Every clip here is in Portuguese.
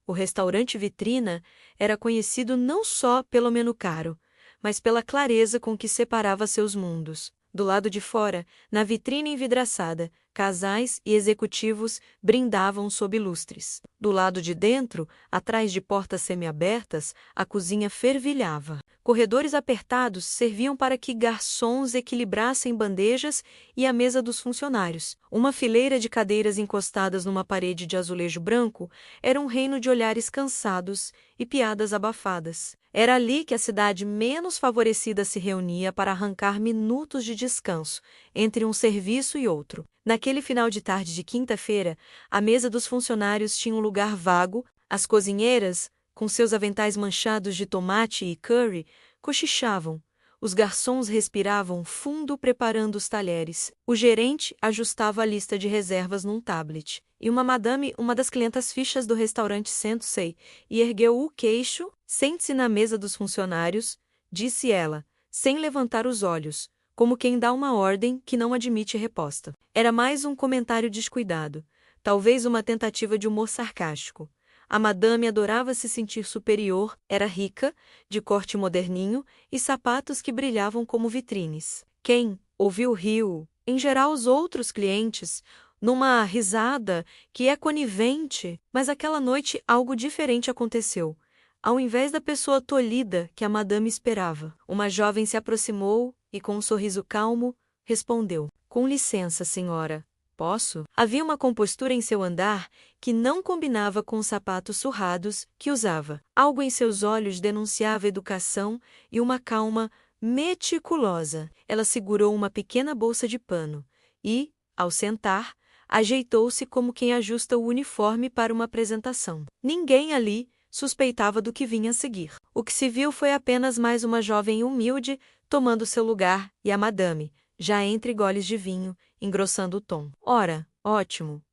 O restaurante vitrina era conhecido não só pelo menu caro, mas pela clareza com que separava seus mundos. Do lado de fora, na vitrine envidraçada, casais e executivos brindavam sob lustres. Do lado de dentro, atrás de portas semiabertas, a cozinha fervilhava. Corredores apertados serviam para que garçons equilibrassem bandejas e a mesa dos funcionários. Uma fileira de cadeiras encostadas numa parede de azulejo branco era um reino de olhares cansados e piadas abafadas. Era ali que a cidade menos favorecida se reunia para arrancar minutos de descanso entre um serviço e outro. Naquele final de tarde de quinta-feira, a mesa dos funcionários tinha um lugar vago, as cozinheiras, com seus aventais manchados de tomate e curry, cochichavam. Os garçons respiravam fundo preparando os talheres. O gerente ajustava a lista de reservas num tablet. E uma madame, uma das clientas fixas do restaurante, sentou-se e ergueu o queixo. Sente-se na mesa dos funcionários, disse ela, sem levantar os olhos, como quem dá uma ordem que não admite reposta. Era mais um comentário descuidado, talvez uma tentativa de humor sarcástico. A madame adorava se sentir superior, era rica, de corte moderninho e sapatos que brilhavam como vitrines. Quem ouviu riu, em geral os outros clientes, numa risada que é conivente, mas aquela noite algo diferente aconteceu. Ao invés da pessoa tolhida que a madame esperava, uma jovem se aproximou e, com um sorriso calmo, respondeu: "Com licença, senhora. Posso?" Havia uma compostura em seu andar que não combinava com os sapatos surrados que usava. Algo em seus olhos denunciava educação e uma calma meticulosa. Ela segurou uma pequena bolsa de pano e, ao sentar, ajeitou-se como quem ajusta o uniforme para uma apresentação. Ninguém ali suspeitava do que vinha a seguir. O que se viu foi apenas mais uma jovem humilde tomando seu lugar e a madame, já entre goles de vinho, engrossando o tom. "Ora, ótimo",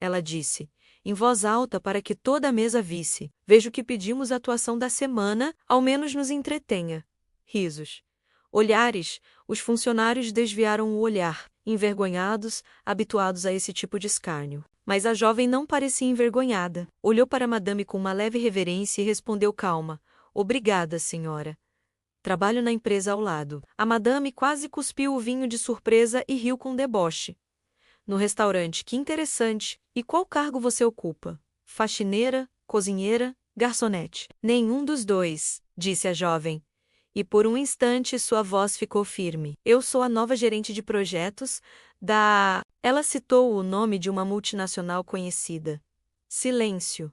ela disse, em voz alta para que toda a mesa visse. "Vejo que pedimos a atuação da semana, ao menos nos entretenha." Risos. Olhares, os funcionários desviaram o olhar, envergonhados, habituados a esse tipo de escárnio. Mas a jovem não parecia envergonhada. Olhou para a madame com uma leve reverência e respondeu calma: "Obrigada, senhora. Trabalho na empresa ao lado." A madame quase cuspiu o vinho de surpresa e riu com deboche. "No restaurante, que interessante. E qual cargo você ocupa? Faxineira, cozinheira, garçonete?" "Nenhum dos dois", disse a jovem. E por um instante sua voz ficou firme. "Eu sou a nova gerente de projetos da..." Ela citou o nome de uma multinacional conhecida. Silêncio.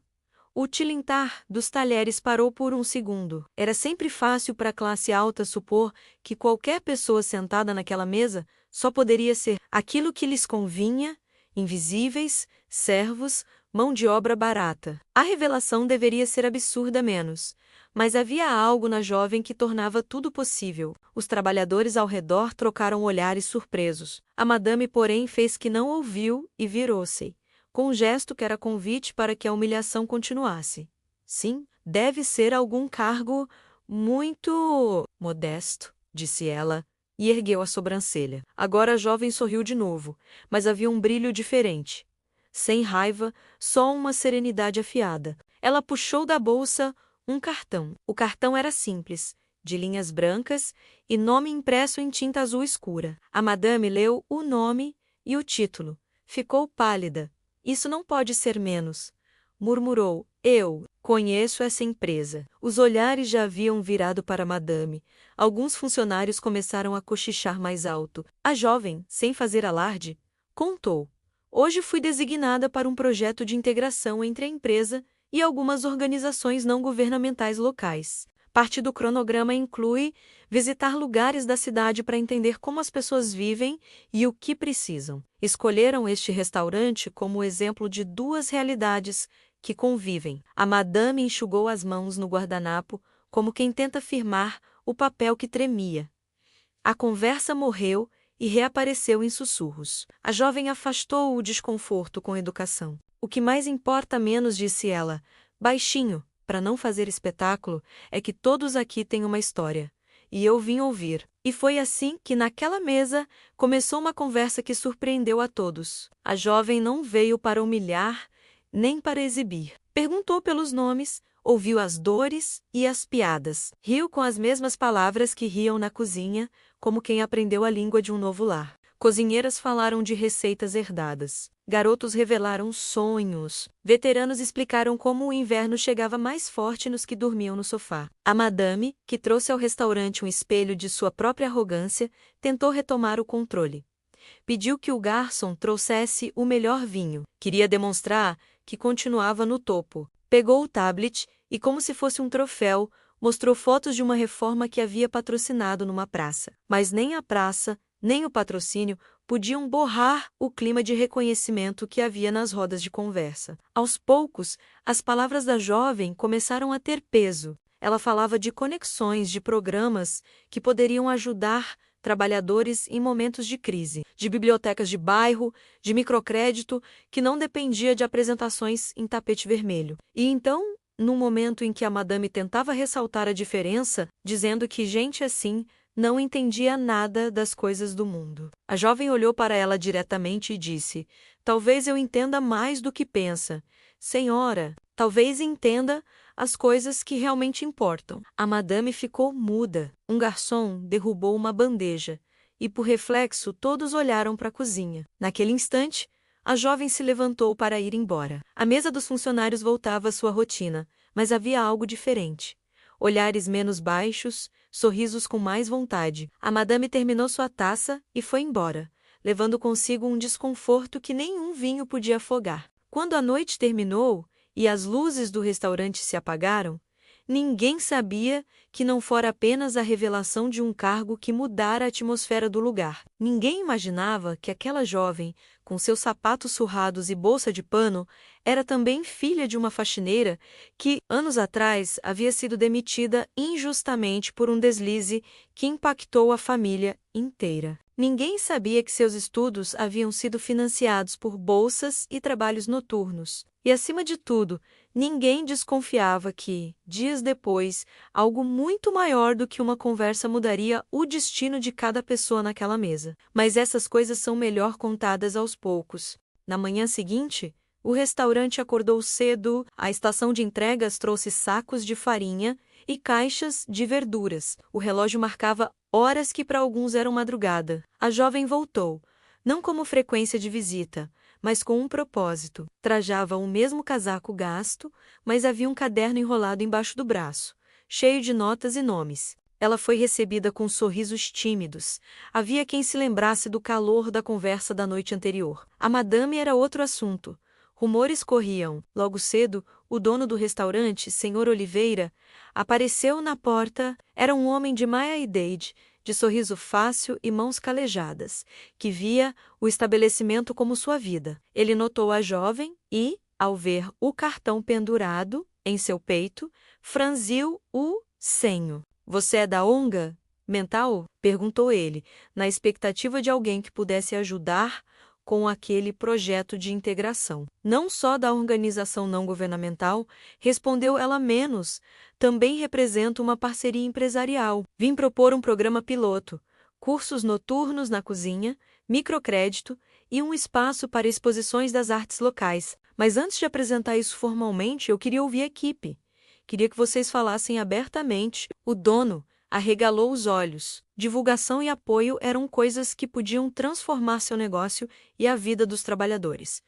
O tilintar dos talheres parou por um segundo. Era sempre fácil para a classe alta supor que qualquer pessoa sentada naquela mesa só poderia ser aquilo que lhes convinha, invisíveis, servos, mão de obra barata. A revelação deveria ser absurda menos. Mas havia algo na jovem que tornava tudo possível. Os trabalhadores ao redor trocaram olhares surpresos. A madame, porém, fez que não ouviu e virou-se, com um gesto que era convite para que a humilhação continuasse. "Sim, deve ser algum cargo muito modesto", disse ela, e ergueu a sobrancelha. Agora a jovem sorriu de novo, mas havia um brilho diferente. Sem raiva, só uma serenidade afiada. Ela puxou da bolsa um cartão. O cartão era simples, de linhas brancas e nome impresso em tinta azul escura. A madame leu o nome e o título. Ficou pálida. "Isso não pode ser menos", murmurou. "Eu conheço essa empresa." Os olhares já haviam virado para a madame. Alguns funcionários começaram a cochichar mais alto. A jovem, sem fazer alarde, contou: "Hoje fui designada para um projeto de integração entre a empresa e algumas organizações não governamentais locais. Parte do cronograma inclui visitar lugares da cidade para entender como as pessoas vivem e o que precisam." Escolheram este restaurante como exemplo de duas realidades que convivem. A madame enxugou as mãos no guardanapo, como quem tenta firmar o papel que tremia. A conversa morreu e reapareceu em sussurros. A jovem afastou o desconforto com educação. "O que mais importa menos", disse ela, baixinho, para não fazer espetáculo, "é que todos aqui têm uma história. E eu vim ouvir." E foi assim que, naquela mesa, começou uma conversa que surpreendeu a todos. A jovem não veio para humilhar, nem para exibir. Perguntou pelos nomes, ouviu as dores e as piadas. Riu com as mesmas palavras que riam na cozinha, como quem aprendeu a língua de um novo lar. Cozinheiras falaram de receitas herdadas. Garotos revelaram sonhos. Veteranos explicaram como o inverno chegava mais forte nos que dormiam no sofá. A madame, que trouxe ao restaurante um espelho de sua própria arrogância, tentou retomar o controle. Pediu que o garçom trouxesse o melhor vinho. Queria demonstrar que continuava no topo. Pegou o tablet e, como se fosse um troféu, mostrou fotos de uma reforma que havia patrocinado numa praça. Mas nem a praça, nem o patrocínio podiam borrar o clima de reconhecimento que havia nas rodas de conversa. Aos poucos, as palavras da jovem começaram a ter peso. Ela falava de conexões, de programas que poderiam ajudar trabalhadores em momentos de crise, de bibliotecas de bairro, de microcrédito que não dependia de apresentações em tapete vermelho. E então, num momento em que a madame tentava ressaltar a diferença, dizendo que gente assim não entendia nada das coisas do mundo. A jovem olhou para ela diretamente e disse: "Talvez eu entenda mais do que pensa. Senhora, talvez entenda as coisas que realmente importam." A madame ficou muda. Um garçom derrubou uma bandeja e, por reflexo, todos olharam para a cozinha. Naquele instante, a jovem se levantou para ir embora. A mesa dos funcionários voltava à sua rotina, mas havia algo diferente. Olhares menos baixos, sorrisos com mais vontade. A madame terminou sua taça e foi embora, levando consigo um desconforto que nenhum vinho podia afogar. Quando a noite terminou e as luzes do restaurante se apagaram, ninguém sabia que não fora apenas a revelação de um cargo que mudara a atmosfera do lugar. Ninguém imaginava que aquela jovem, com seus sapatos surrados e bolsa de pano, era também filha de uma faxineira que, anos atrás, havia sido demitida injustamente por um deslize que impactou a família inteira. Ninguém sabia que seus estudos haviam sido financiados por bolsas e trabalhos noturnos. E, acima de tudo, ninguém desconfiava que, dias depois, algo muito maior do que uma conversa mudaria o destino de cada pessoa naquela mesa. Mas essas coisas são melhor contadas aos poucos. Na manhã seguinte, o restaurante acordou cedo, a estação de entregas trouxe sacos de farinha e caixas de verduras. O relógio marcava horas que para alguns eram madrugada. A jovem voltou, não como frequência de visita, mas com um propósito. Trajava o mesmo casaco gasto, mas havia um caderno enrolado embaixo do braço, cheio de notas e nomes. Ela foi recebida com sorrisos tímidos. Havia quem se lembrasse do calor da conversa da noite anterior. A madame era outro assunto. Rumores corriam. Logo cedo, o dono do restaurante, Sr. Oliveira, apareceu na porta. Era um homem de meia idade, de sorriso fácil e mãos calejadas, que via o estabelecimento como sua vida. Ele notou a jovem e, ao ver o cartão pendurado em seu peito, franziu o senho. "Você é da ONG mental?" perguntou ele, na expectativa de alguém que pudesse ajudar com aquele projeto de integração. "Não só da organização não governamental", respondeu ela menos, "também represento uma parceria empresarial. Vim propor um programa piloto, cursos noturnos na cozinha, microcrédito e um espaço para exposições das artes locais. Mas antes de apresentar isso formalmente, eu queria ouvir a equipe. Queria que vocês falassem abertamente." O dono arregalou os olhos. Divulgação e apoio eram coisas que podiam transformar seu negócio e a vida dos trabalhadores.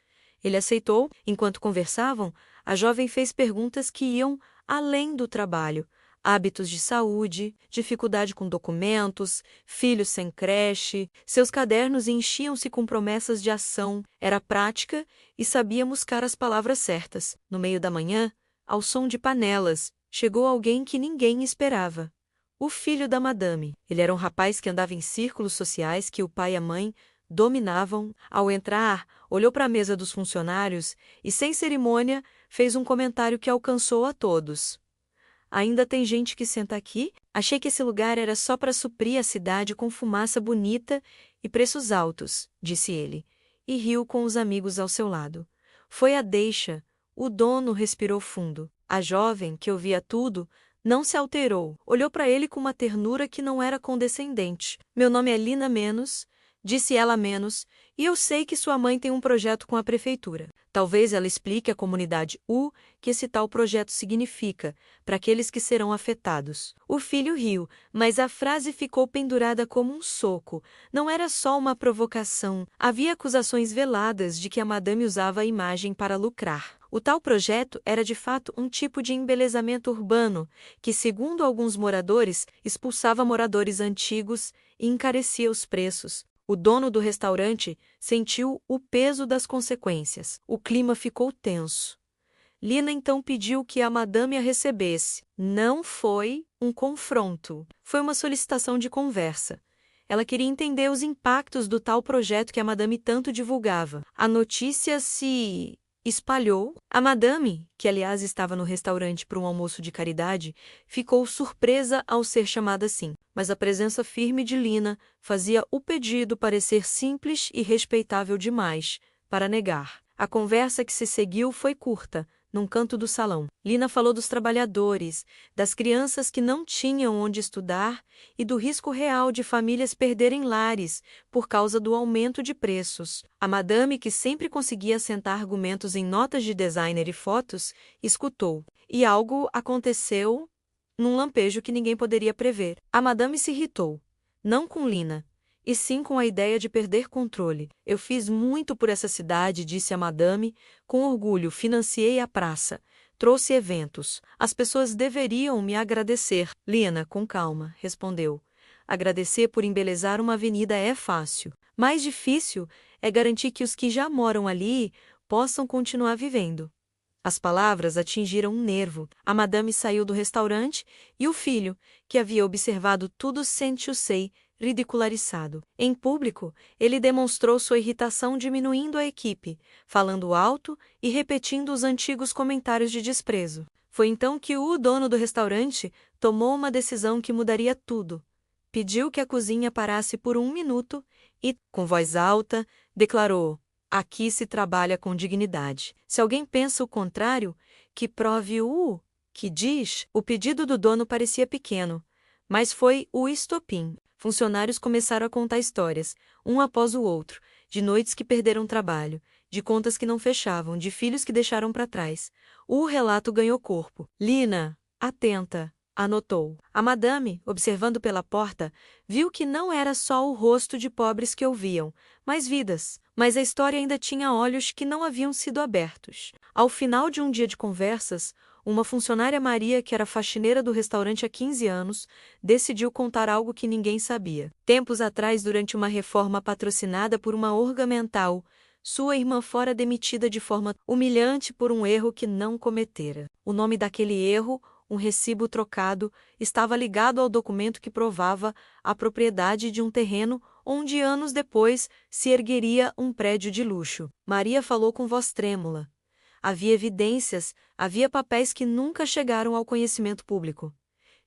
Ele aceitou. Enquanto conversavam, a jovem fez perguntas que iam além do trabalho. Hábitos de saúde, dificuldade com documentos, filhos sem creche. Seus cadernos enchiam-se com promessas de ação. Era prática e sabia buscar as palavras certas. No meio da manhã, ao som de panelas, chegou alguém que ninguém esperava. O filho da madame. Ele era um rapaz que andava em círculos sociais que o pai e a mãe dominavam. Ao entrar, olhou para a mesa dos funcionários e, sem cerimônia, fez um comentário que alcançou a todos. "Ainda tem gente que senta aqui? Achei que esse lugar era só para suprir a cidade com fumaça bonita e preços altos", disse ele, e riu com os amigos ao seu lado. Foi a deixa. O dono respirou fundo. A jovem, que ouvia tudo, não se alterou. Olhou para ele com uma ternura que não era condescendente. "Meu nome é Lina Menos", disse ela menos, "e eu sei que sua mãe tem um projeto com a prefeitura. Talvez ela explique à comunidade o que esse tal projeto significa para aqueles que serão afetados. O filho riu, mas a frase ficou pendurada como um soco. Não era só uma provocação. Havia acusações veladas de que a madame usava a imagem para lucrar. O tal projeto era de fato um tipo de embelezamento urbano que, segundo alguns moradores, expulsava moradores antigos e encarecia os preços. O dono do restaurante sentiu o peso das consequências. O clima ficou tenso. Lina então pediu que a madame a recebesse. Não foi um confronto. Foi uma solicitação de conversa. Ela queria entender os impactos do tal projeto que a madame tanto divulgava. A notícia se espalhou. A madame, que aliás estava no restaurante para um almoço de caridade, ficou surpresa ao ser chamada assim. Mas a presença firme de Lina fazia o pedido parecer simples e respeitável demais para negar. A conversa que se seguiu foi curta, num canto do salão. Lina falou dos trabalhadores, das crianças que não tinham onde estudar e do risco real de famílias perderem lares por causa do aumento de preços. A madame, que sempre conseguia assentar argumentos em notas de designer e fotos, escutou. E algo aconteceu num lampejo que ninguém poderia prever. A madame se irritou. Não com Lina, e sim com a ideia de perder controle. Eu fiz muito por essa cidade, disse a madame, com orgulho. Financiei a praça, trouxe eventos. As pessoas deveriam me agradecer. Lina, com calma, respondeu. Agradecer por embelezar uma avenida é fácil. Mais difícil é garantir que os que já moram ali possam continuar vivendo. As palavras atingiram um nervo. A madame saiu do restaurante e o filho, que havia observado tudo, sentiu-se ridicularizado. Em público, ele demonstrou sua irritação diminuindo a equipe, falando alto e repetindo os antigos comentários de desprezo. Foi então que o dono do restaurante tomou uma decisão que mudaria tudo. Pediu que a cozinha parasse por 1 minuto e, com voz alta, declarou: aqui se trabalha com dignidade. Se alguém pensa o contrário, que prove o que diz. O pedido do dono parecia pequeno, mas foi o estopim. Funcionários começaram a contar histórias, um após o outro, de noites que perderam trabalho, de contas que não fechavam, de filhos que deixaram para trás. O relato ganhou corpo. Lina, atenta, anotou. A madame, observando pela porta, viu que não era só o rosto de pobres que ouviam, mas vidas. Mas a história ainda tinha olhos que não haviam sido abertos. Ao final de um dia de conversas, uma funcionária Maria, que era faxineira do restaurante há 15 anos, decidiu contar algo que ninguém sabia. Tempos atrás, durante uma reforma patrocinada por uma orgamental, sua irmã fora demitida de forma humilhante por um erro que não cometera. O nome daquele erro, um recibo trocado, estava ligado ao documento que provava a propriedade de um terreno onde anos depois se ergueria um prédio de luxo. Maria falou com voz trêmula. Havia evidências, havia papéis que nunca chegaram ao conhecimento público.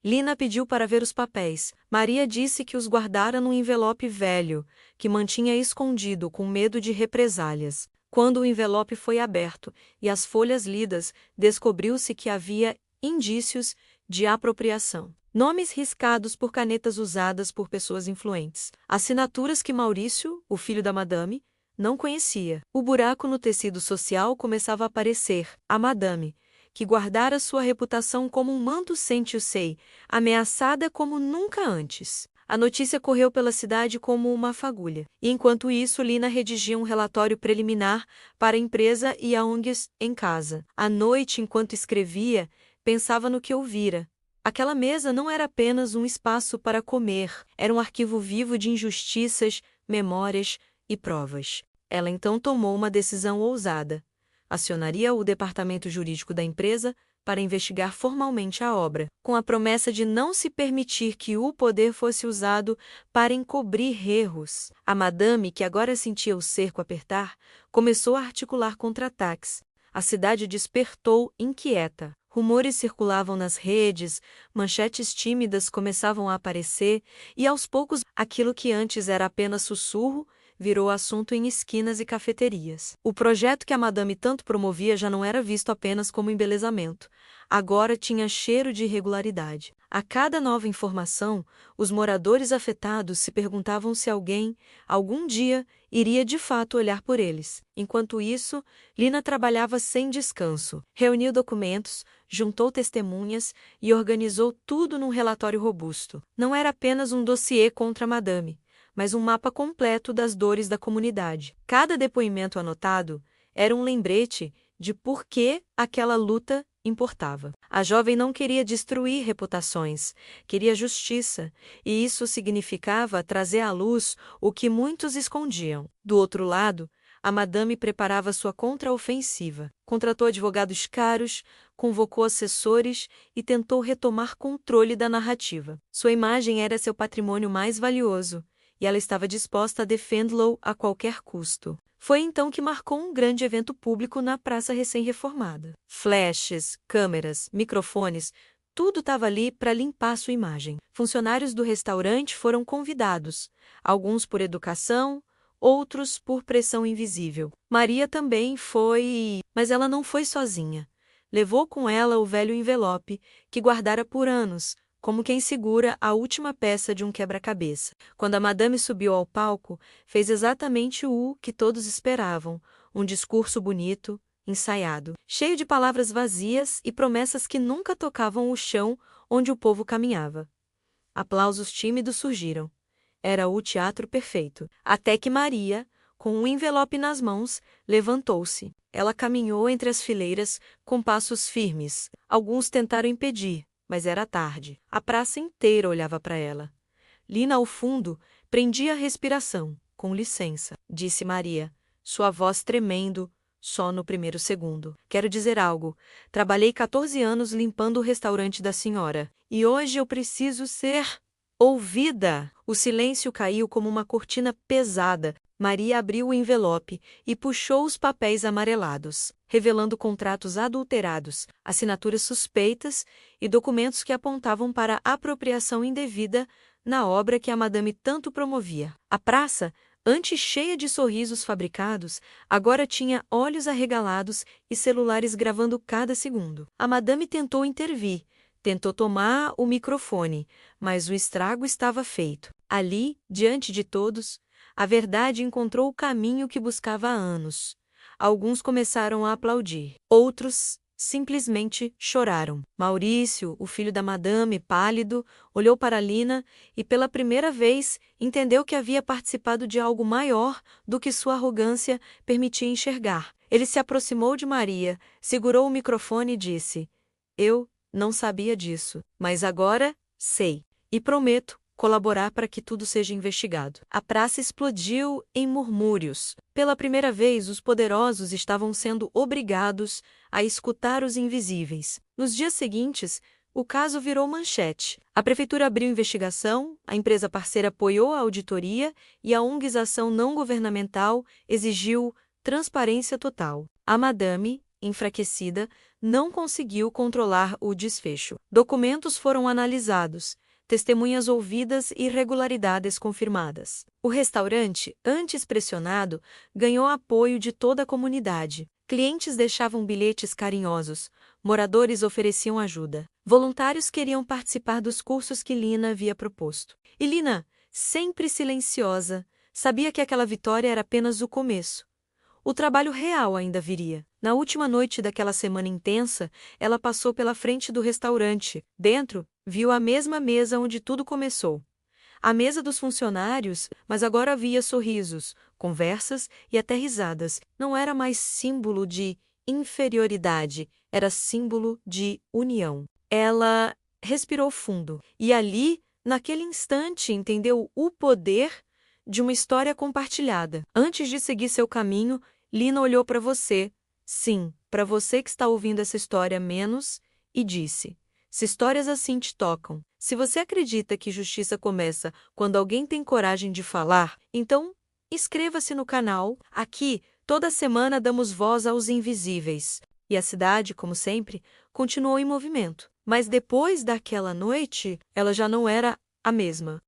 Lina pediu para ver os papéis. Maria disse que os guardara num envelope velho, que mantinha escondido com medo de represálias. Quando o envelope foi aberto e as folhas lidas, descobriu-se que havia indícios de apropriação. Nomes riscados por canetas usadas por pessoas influentes. Assinaturas que Maurício, o filho da madame, não conhecia. O buraco no tecido social começava a aparecer. A madame, que guardara sua reputação como um manto, sentiu-se ameaçada como nunca antes. A notícia correu pela cidade como uma fagulha. E enquanto isso, Lina redigia um relatório preliminar para a empresa e a ONGs em casa. À noite, enquanto escrevia, pensava no que ouvira. Aquela mesa não era apenas um espaço para comer, era um arquivo vivo de injustiças, memórias e provas. Ela então tomou uma decisão ousada. Acionaria o departamento jurídico da empresa para investigar formalmente a obra, com a promessa de não se permitir que o poder fosse usado para encobrir erros. A madame, que agora sentia o cerco apertar, começou a articular contra-ataques. A cidade despertou inquieta. Rumores circulavam nas redes, manchetes tímidas começavam a aparecer, e aos poucos aquilo que antes era apenas sussurro virou assunto em esquinas e cafeterias. O projeto que a madame tanto promovia já não era visto apenas como embelezamento. Agora tinha cheiro de irregularidade. A cada nova informação, os moradores afetados se perguntavam se alguém, algum dia, iria de fato olhar por eles. Enquanto isso, Lina trabalhava sem descanso. Reuniu documentos, juntou testemunhas e organizou tudo num relatório robusto. Não era apenas um dossiê contra a madame, mas um mapa completo das dores da comunidade. Cada depoimento anotado era um lembrete de por que aquela luta importava. A jovem não queria destruir reputações, queria justiça, e isso significava trazer à luz o que muitos escondiam. Do outro lado, a madame preparava sua contraofensiva. Contratou advogados caros, convocou assessores e tentou retomar controle da narrativa. Sua imagem era seu patrimônio mais valioso, e ela estava disposta a defendê-lo a qualquer custo. Foi então que marcou um grande evento público na praça recém-reformada. Flashes, câmeras, microfones, tudo estava ali para limpar sua imagem. Funcionários do restaurante foram convidados, alguns por educação, outros por pressão invisível. Maria também foi, mas ela não foi sozinha. Levou com ela o velho envelope que guardara por anos, como quem segura a última peça de um quebra-cabeça. Quando a madame subiu ao palco, fez exatamente o que todos esperavam, um discurso bonito, ensaiado, cheio de palavras vazias e promessas que nunca tocavam o chão onde o povo caminhava. Aplausos tímidos surgiram. Era o teatro perfeito. Até que Maria, com um envelope nas mãos, levantou-se. Ela caminhou entre as fileiras com passos firmes. Alguns tentaram impedir, mas era tarde. A praça inteira olhava para ela. Lina, ao fundo, prendia a respiração. Com licença, disse Maria, sua voz tremendo, só no primeiro segundo. Quero dizer algo. Trabalhei 14 anos limpando o restaurante da senhora. E hoje eu preciso ser ouvida. O silêncio caiu como uma cortina pesada. Maria abriu o envelope e puxou os papéis amarelados, revelando contratos adulterados, assinaturas suspeitas e documentos que apontavam para apropriação indevida na obra que a madame tanto promovia. A praça, antes cheia de sorrisos fabricados, agora tinha olhos arregalados e celulares gravando cada segundo. A madame tentou intervir, tentou tomar o microfone, mas o estrago estava feito. Ali, diante de todos, a verdade encontrou o caminho que buscava há anos. Alguns começaram a aplaudir. Outros simplesmente choraram. Maurício, o filho da madame, pálido, olhou para Lina e pela primeira vez entendeu que havia participado de algo maior do que sua arrogância permitia enxergar. Ele se aproximou de Maria, segurou o microfone e disse: "Eu não sabia disso, mas agora sei. E prometo colaborar para que tudo seja investigado." A praça explodiu em murmúrios. Pela primeira vez, os poderosos estavam sendo obrigados a escutar os invisíveis. Nos dias seguintes, o caso virou manchete. A prefeitura abriu investigação, a empresa parceira apoiou a auditoria e a ONGização não governamental exigiu transparência total. A madame, enfraquecida, não conseguiu controlar o desfecho. Documentos foram analisados, testemunhas ouvidas e irregularidades confirmadas. O restaurante, antes pressionado, ganhou apoio de toda a comunidade. Clientes deixavam bilhetes carinhosos, moradores ofereciam ajuda. Voluntários queriam participar dos cursos que Lina havia proposto. E Lina, sempre silenciosa, sabia que aquela vitória era apenas o começo. O trabalho real ainda viria. Na última noite daquela semana intensa, ela passou pela frente do restaurante. Dentro, viu a mesma mesa onde tudo começou. A mesa dos funcionários, mas agora havia sorrisos, conversas e até risadas. Não era mais símbolo de inferioridade, era símbolo de união. Ela respirou fundo e ali, naquele instante, entendeu o poder de uma história compartilhada. Antes de seguir seu caminho, Lina olhou para você, sim, para você que está ouvindo essa história menos, e disse: se histórias assim te tocam, se você acredita que justiça começa quando alguém tem coragem de falar, então inscreva-se no canal. Aqui, toda semana damos voz aos invisíveis. E a cidade, como sempre, continuou em movimento. Mas depois daquela noite, ela já não era a mesma.